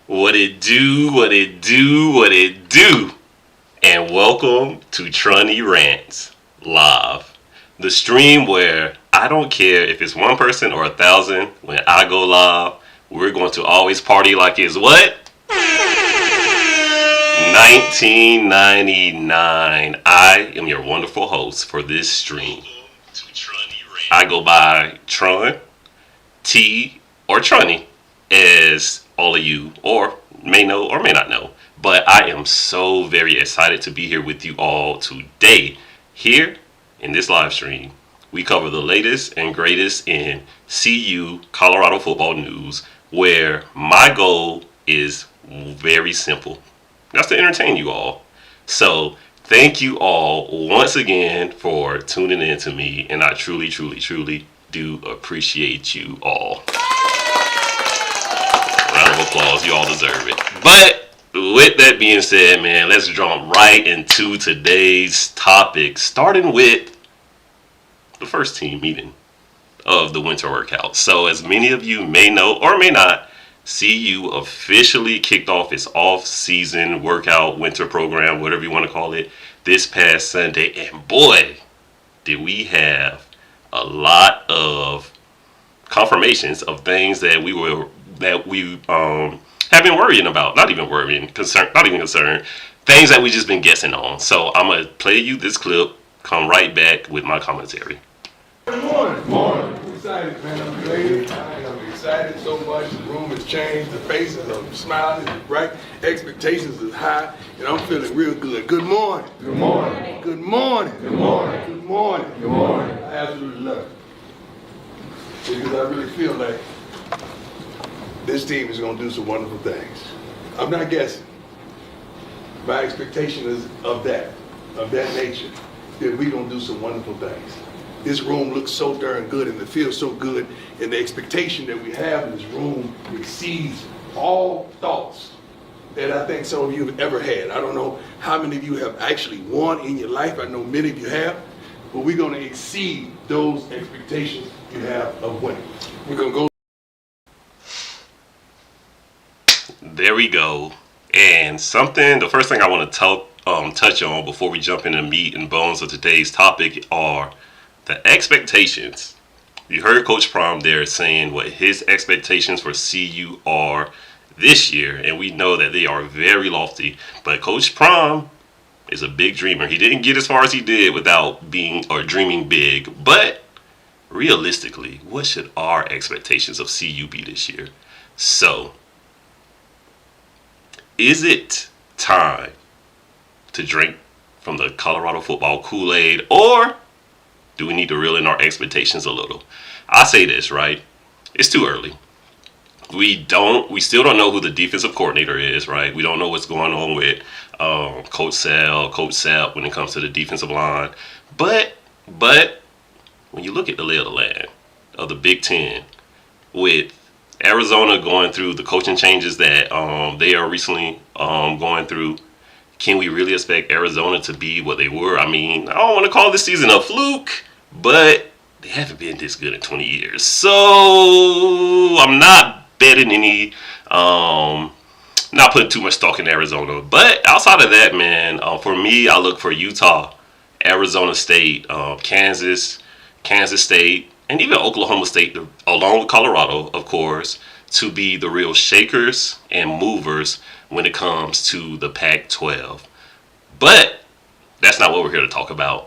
What it do, what it do, what it do. And welcome to Trunny Rants Live. The stream where I don't care if it's one person or 1,000, when I go live, we're going to always party like it's what? 1999. I am your wonderful host for this stream. I go by Tron, T, or Trunny, as all of you or may know or may not know. But I am so very excited to be here with you all today. Here in this live stream, we cover the latest and greatest in CU Colorado football news, where my goal is very simple. That's to entertain you all. So thank you all once again for tuning in to me, and I truly, truly, truly do appreciate you all. Round of applause. You all deserve it. But with that being said, man, let's jump right into today's topic, starting with the first team meeting of the winter workout. So, as many of you may know or may not, CU officially kicked off its off-season workout winter program, whatever you want to call it, this past Sunday. And boy, did we have a lot of confirmations of things that we have been worrying about. Not even worrying, concerned, not even concerned. Things that we just been guessing on. So I'm gonna play you this clip. Come right back with my commentary. Good morning. Morning. I'm excited, man. I'm elated. I'm excited so much. The room has changed. The faces are smiling and bright. Expectations is high, and I'm feeling real good. Good morning. Good morning. Good morning. Good morning. Good morning. Good morning. I absolutely love it because I really feel like this team is going to do some wonderful things. I'm not guessing. My expectation is of that nature, that we're going to do some wonderful things. This room looks so darn good and it feels so good, and the expectation that we have in this room exceeds all thoughts that I think some of you have ever had. I don't know how many of you have actually won in your life. I know many of you have, but we're going to exceed those expectations you have of winning. We're going to go. There we go. And the first thing I want to touch on before we jump into meat and bones of today's topic are the expectations. You heard Coach Prom there saying what his expectations for CU are this year, and we know that they are very lofty. But Coach Prom is a big dreamer. He didn't get as far as he did without being or dreaming big. But realistically, what should our expectations of CU be this year? So, is it time to drink from the Colorado football Kool-Aid, or do we need to reel in our expectations a little? I say this, right? It's too early. We still don't know who the defensive coordinator is, right? We don't know what's going on with Coach Sal, Coach Sapp when it comes to the defensive line. But when you look at the lay of the land of the Big Ten, with Arizona going through the coaching changes that they are recently going through, can we really expect Arizona to be what they were? I mean, I don't want to call this season a fluke, but they haven't been this good in 20 years. So I'm not betting any, not putting too much stock in Arizona. But outside of that, man, for me, I look for Utah, Arizona State, Kansas State, and even Oklahoma State, along with Colorado, of course, to be the real shakers and movers when it comes to the Pac-12. But that's not what we're here to talk about.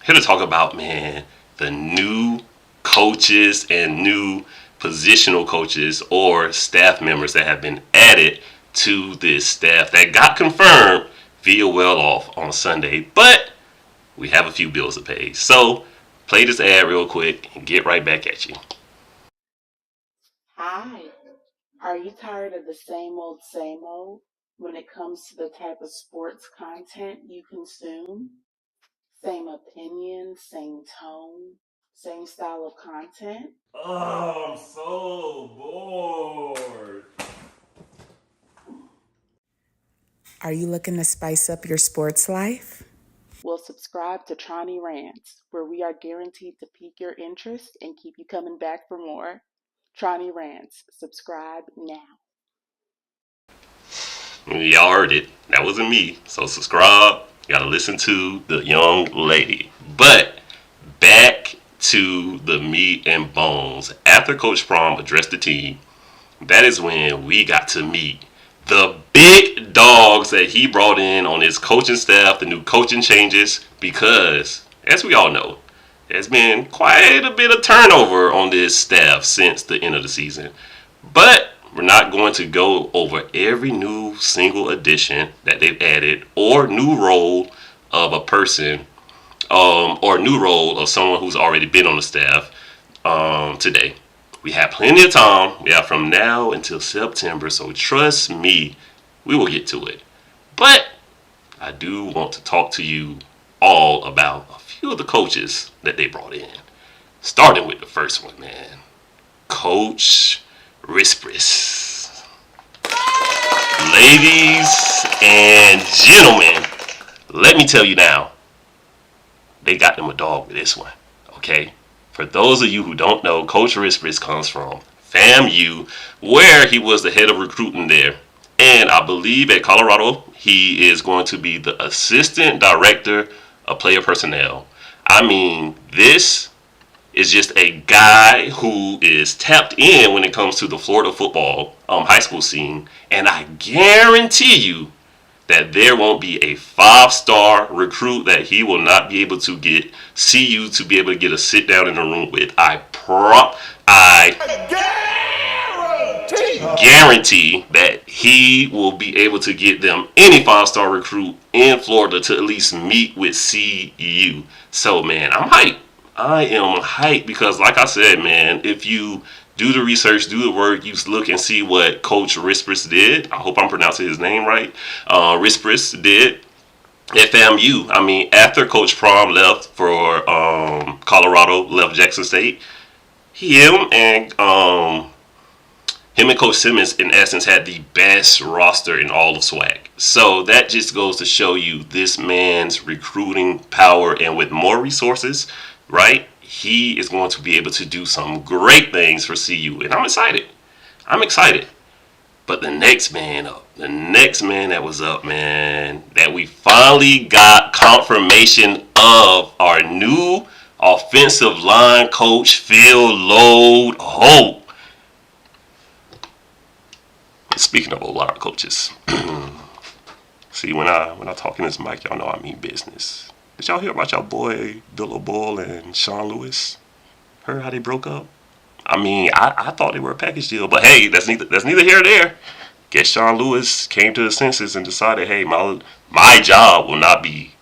Here to talk about, man, the new coaches and new positional coaches or staff members that have been added to this staff that got confirmed via well off on Sunday. But we have a few bills to pay. So play this ad real quick and get right back at you. Hi. Are you tired of the same old when it comes to the type of sports content you consume? Same opinion, same tone, same style of content? Oh, I'm so bored. Are you looking to spice up your sports life? Well, subscribe to Trani Rants, where we are guaranteed to pique your interest and keep you coming back for more. Trani Rants, subscribe now. Y'all heard it. That wasn't me. So subscribe. You gotta listen to the young lady. But back to the meat and bones. After Coach Prom addressed the team, that is when we got to meet the big dogs that he brought in on his coaching staff, the new coaching changes, because, as we all know, there's been quite a bit of turnover on this staff since the end of the season. But we're not going to go over every new single addition that they've added or new role of a person or new role of someone who's already been on the staff today. We have plenty of time. We have from now until September, so trust me, we will get to it. But I do want to talk to you all about a few of the coaches that they brought in. Starting with the first one, man. Coach Rispris. Ladies and gentlemen, let me tell you now, they got them a dog with this one, okay? For those of you who don't know, Coach Rispris comes from FAMU, where he was the head of recruiting there. And I believe at Colorado, he is going to be the assistant director of player personnel. I mean, this is just a guy who is tapped in when it comes to the Florida football high school scene. And I guarantee you that there won't be a 5-star recruit that he will not be able to see you to be able to get a sit down in the room with. I guarantee that he will be able to get them any 5-star recruit in Florida to at least meet with CU. So man, I'm hyped. I am hyped because, like I said, man, if you do the research, do the work, you look and see what Coach Rispris did. I hope I'm pronouncing his name right. Rispris did at FAMU. I mean, after Coach Prom left for Colorado, left Jackson State, him and Coach Simmons, in essence, had the best roster in all of SWAC. So that just goes to show you this man's recruiting power, and with more resources, right, he is going to be able to do some great things for CU. And I'm excited. But the next man that was up, man, that we finally got confirmation of, our new offensive line coach, Phil Load Hope. Speaking of a lot of coaches, see, when I talk in this mic, y'all know I mean business. Did y'all hear about y'all boy Bill O'Boyle and Sean Lewis? Heard how they broke up? I mean, I thought they were a package deal, but hey, that's neither here nor there. Guess Sean Lewis came to his senses and decided, hey, my job will not be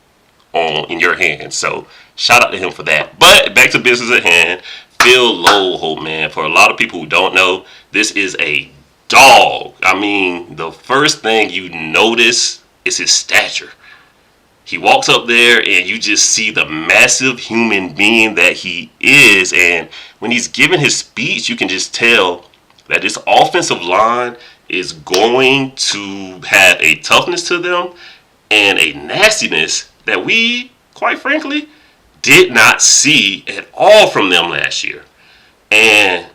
in your hands. So shout out to him for that. But back to business at hand. Phil Low, man. For a lot of people who don't know, this is a dog. I mean, the first thing you notice is his stature. He walks up there and you just see the massive human being that he is. And when he's giving his speech, you can just tell that this offensive line is going to have a toughness to them and a nastiness that we, quite frankly, did not see at all from them last year. And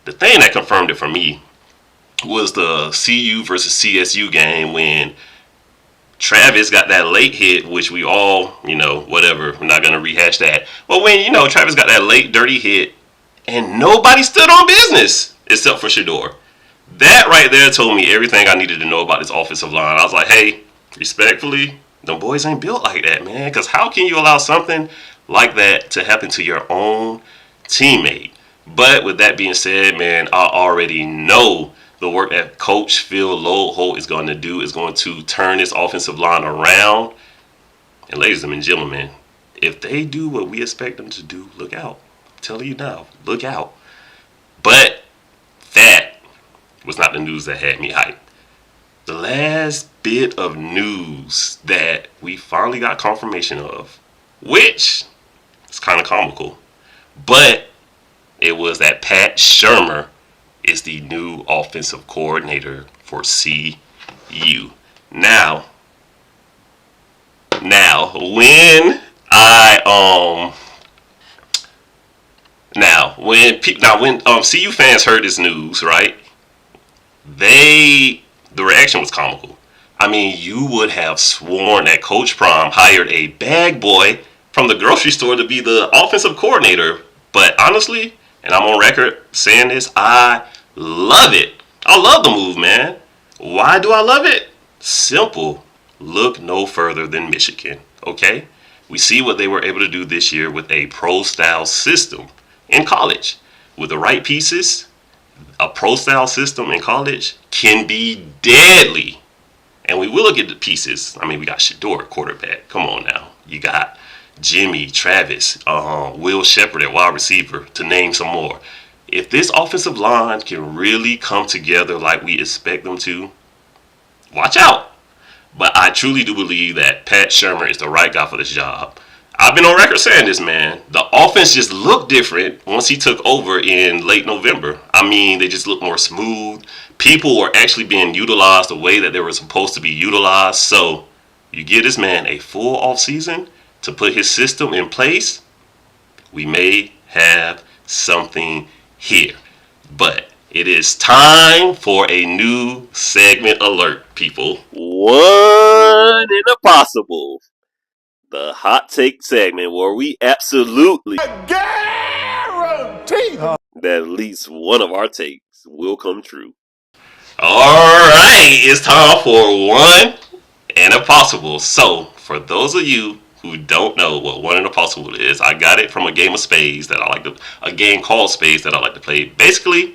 the thing that confirmed it for me was the CU versus CSU game when Travis got that late hit, which we all, whatever, we're not going to rehash that. But when, Travis got that late dirty hit and nobody stood on business except for Shador. That right there told me everything I needed to know about this offensive line. I was like, hey, respectfully, them boys ain't built like that, man. Because how can you allow something like that to happen to your own teammate? But with that being said, man, I already know the work that Coach Phil Low is going to do is going to turn this offensive line around. And ladies and gentlemen, if they do what we expect them to do, look out. I'm telling you now, look out. But that was not the news that had me hyped. The last bit of news that we finally got confirmation of, which is kind of comical, but it was that Pat Shurmur is the new offensive coordinator for CU. Now, when CU fans heard this news, right? The reaction was comical. I mean, you would have sworn that Coach Prime hired a bag boy from the grocery store to be the offensive coordinator. But honestly, and I'm on record saying this, I love it. I love the move, man. Why do I love it? Simple. Look no further than Michigan, okay? We see what they were able to do this year with a pro-style system in college. With the right pieces, a pro-style system in college can be deadly. And we will look at the pieces. I mean, we got Shador at quarterback. Come on now. You got Jimmy, Travis, Will Shepard at wide receiver, to name some more. If this offensive line can really come together like we expect them to, watch out. But I truly do believe that Pat Shurmur is the right guy for this job. I've been on record saying this, man. The offense just looked different once he took over in late November. I mean, they just looked more smooth. People were actually being utilized the way that they were supposed to be utilized. So you give this man a full offseason to put his system in place, we may have something here. But it is time for a new segment alert, people. One in a possible. The hot take segment where we absolutely guarantee that at least one of our takes will come true. Alright, it's time for one and a possible. So, for those of you who don't know what one and a possible is, I got it from a game of spades that I like to, a game called Spades that I like to play. Basically,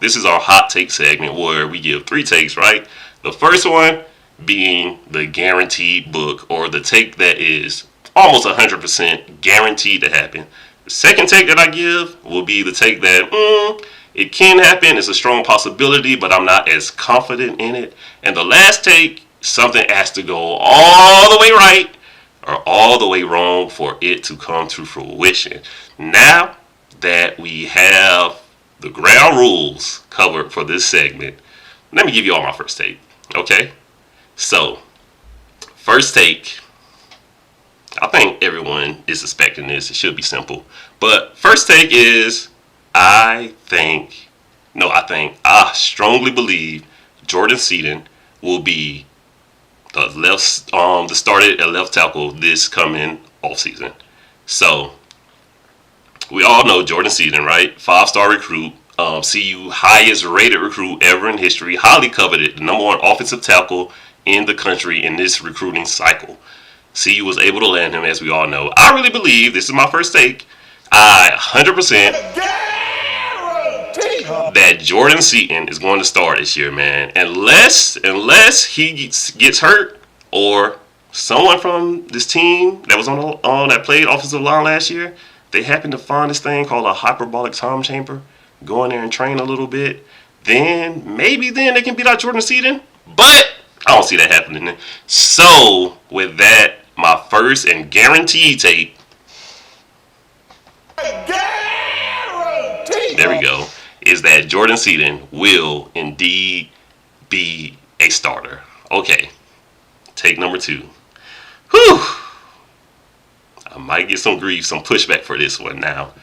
this is our hot take segment where we give 3 takes, right? The first one being the guaranteed book, or the take that is almost 100% guaranteed to happen. The second take that I give will be the take that it can happen, it's a strong possibility, but I'm not as confident in it. And the last take, something has to go all the way right or all the way wrong for it to come to fruition. Now that we have the ground rules covered for this segment, let me give you all my first take, okay? So, first take, I think everyone is expecting this. It should be simple. But first take is, I strongly believe Jordan Seaton will be the starter at left tackle this coming offseason. So, we all know Jordan Seaton, right? 5-star recruit, CU highest rated recruit ever in history, highly coveted, the number 1 offensive tackle in the country in this recruiting cycle. CU was able to land him, as we all know. I really believe, this is my first take, I 100% that Jordan Seaton is going to start this year, man. Unless he gets hurt, or someone from this team that was on that played offensive line last year, they happen to find this thing called a hyperbolic time chamber, go in there and train a little bit, then maybe they can beat out Jordan Seaton. But I don't see that happening. So with that, my first and guaranteed take, there we go, is that Jordan Seaton will indeed be a starter. Okay, take number 2. Whew. I might get some grief, some pushback for this one now.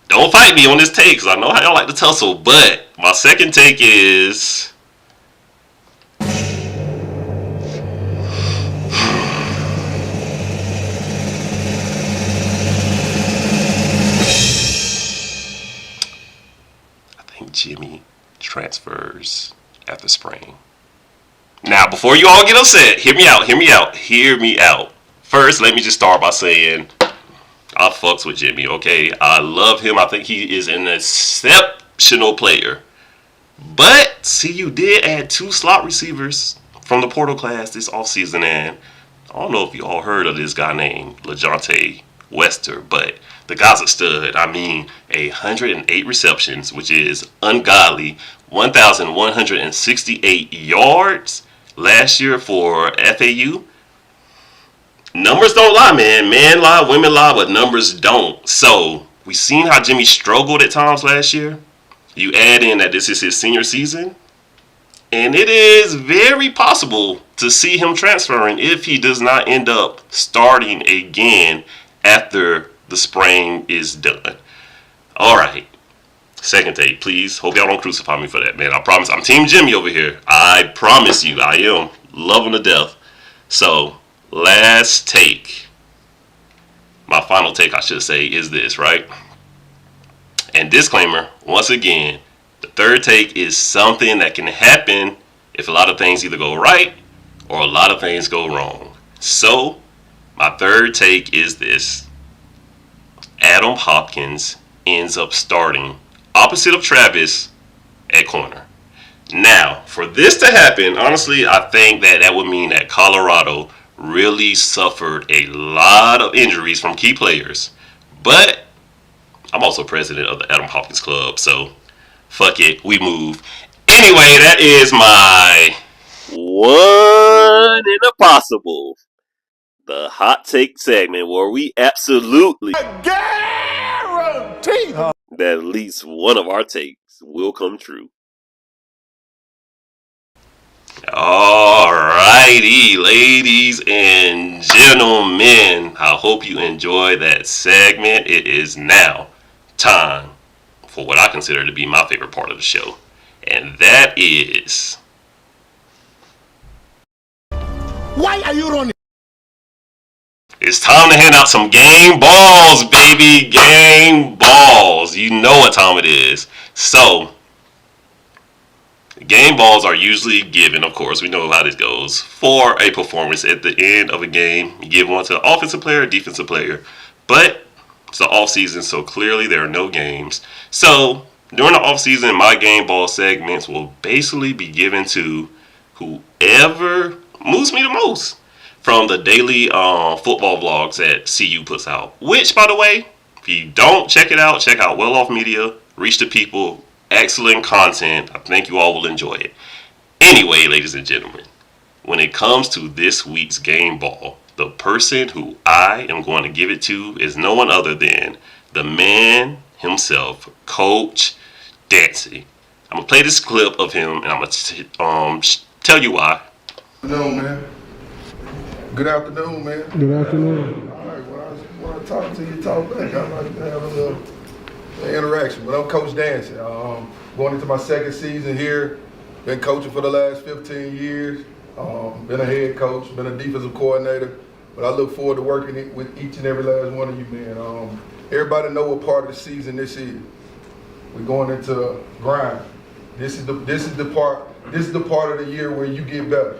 Don't fight me on this take, because I know how y'all like to tussle. But my second take is, I think Jimmy transfers after spring. Now, before you all get upset, hear me out. First, let me just start by saying, I fucks with Jimmy, okay? I love him. I think he is an exceptional player. But, see, you did add 2 slot receivers from the portal class this offseason, and I don't know if you all heard of this guy named LeJontay Wester, but the guy's a stud. I mean, 108 receptions, which is ungodly, 1,168 yards last year for FAU. Numbers don't lie, man. Men lie, women lie, but numbers don't. So, we seen how Jimmy struggled at times last year. You add in that this is his senior season, and it is very possible to see him transferring if he does not end up starting again after the spring is done. Alright, second take, please. Hope y'all don't crucify me for that, man. I promise. I'm Team Jimmy over here. I promise you, I am. Love them to death. So, last take. My final take, I should say, is this, right? And disclaimer, once again, the third take is something that can happen if a lot of things either go right or a lot of things go wrong. So, my third take is this. Adam Hopkins ends up starting opposite of Travis at corner. Now, for this to happen, honestly, I think that would mean that Colorado really suffered a lot of injuries from key players. But I'm also president of the Adam Hopkins Club, so fuck it, we move. Anyway, that is my one in a possible, the hot take segment where we absolutely guarantee that at least one of our takes will come true. Alrighty, ladies and gentlemen, I hope you enjoy that segment. It is now time for what I consider to be my favorite part of the show, and that is... Why are you running? It's time to hand out some game balls, baby. Game balls. You know what time it is. So, game balls are usually given, of course, we know how this goes, for a performance at the end of a game. You give one to an offensive player, defensive player. But it's the off season, so clearly there are no games. So, during the off season, my game ball segments will basically be given to whoever moves me the most from the daily football vlogs that CU puts out. Which, by the way, if you don't check it out, check out Well Off Media, Reach the People. Excellent content. I think you all will enjoy it. Anyway, ladies and gentlemen, when it comes to this week's game ball, the person who I am going to give it to is no one other than the man himself, Coach Dancy. I'm going to play this clip of him, and I'm going to tell you why. Good afternoon, man. Good afternoon, man. Good afternoon. All right, when I talk to you, talk back. I like to have a little interaction. But I'm Coach Dancy. Going into my second season here. Been coaching for the last 15 years. Been a head coach, been a defensive coordinator. But I look forward to working with each and every last one of you, man. Everybody know what part of the season this is. We're going into grind. This is the part of the year where you get better,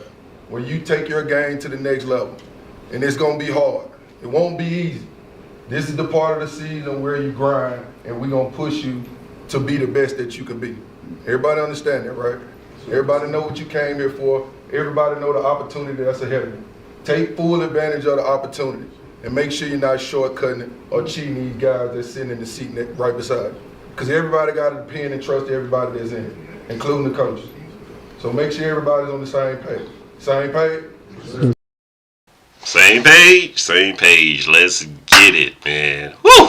where you take your game to the next level. And it's gonna be hard. It won't be easy. This is the part of the season where you grind, and we're gonna push you to be the best that you can be. Everybody understand that, right? Everybody know what you came here for. Everybody know the opportunity that's ahead of you. Take full advantage of the opportunity, and make sure you're not shortcutting it or cheating these guys that's sitting in the seat right beside you. Because everybody got to depend and trust everybody that's in it, including the coaches. So make sure everybody's on the same page. Same page? Same page, same page. Let's get it, man. Woo!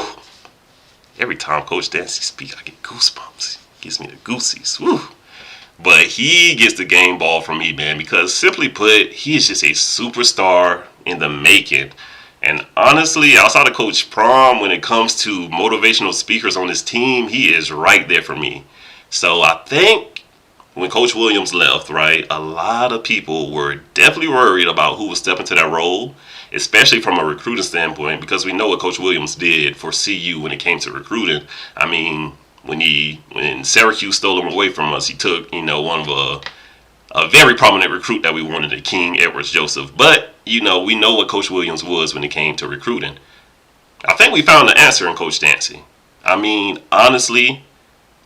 Every time Coach Dancy speaks, I get goosebumps. Gives me the goosies. Woo! But he gets the game ball from me, man, because simply put, he is just a superstar in the making. And honestly, outside of Coach Prom, when it comes to motivational speakers on this team, he is right there for me. So I think when Coach Williams left, right, a lot of people were definitely worried about who would step into that role, especially from a recruiting standpoint, because we know what Coach Williams did for CU when it came to recruiting. I mean, when Syracuse stole him away from us, he took, one of a very prominent recruit that we wanted, the King Edwards Joseph. But, we know what Coach Williams was when it came to recruiting. I think we found the answer in Coach Dancy. I mean, honestly,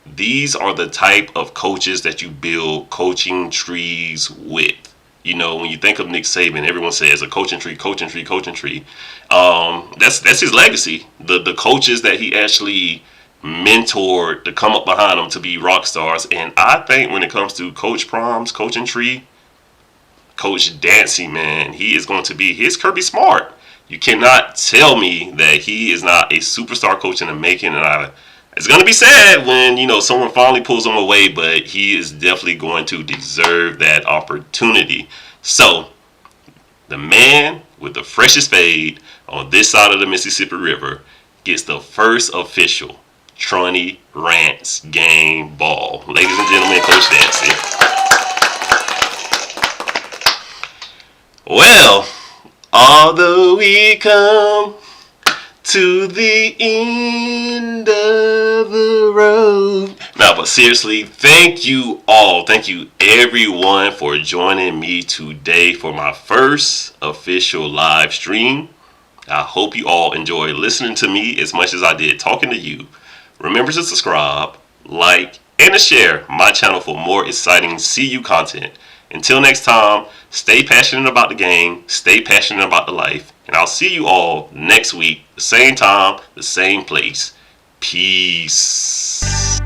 these are the type of coaches that you build coaching trees with. When you think of Nick Saban, everyone says a coaching tree, coaching tree, coaching tree. That's his legacy. The coaches that he actually mentored to come up behind him to be rock stars. And I think when it comes to Coach Prom's coaching tree, Coach Dancy, man, he is going to be his Kirby Smart. You cannot tell me that he is not a superstar coach in the making. And it's going to be sad when, someone finally pulls him away, but he is definitely going to deserve that opportunity. So, the man with the freshest fade on this side of the Mississippi River gets the first official Trunny Rants game ball. Ladies and gentlemen, Coach Dancy. Although we come to the end of the road. Now, but seriously, thank you all. Thank you everyone for joining me today for my first official live stream. I hope you all enjoy listening to me as much as I did talking to you. Remember to subscribe, like, and to share my channel for more exciting CU content. Until next time, stay passionate about the game, stay passionate about the life, and I'll see you all next week, the same time, the same place. Peace.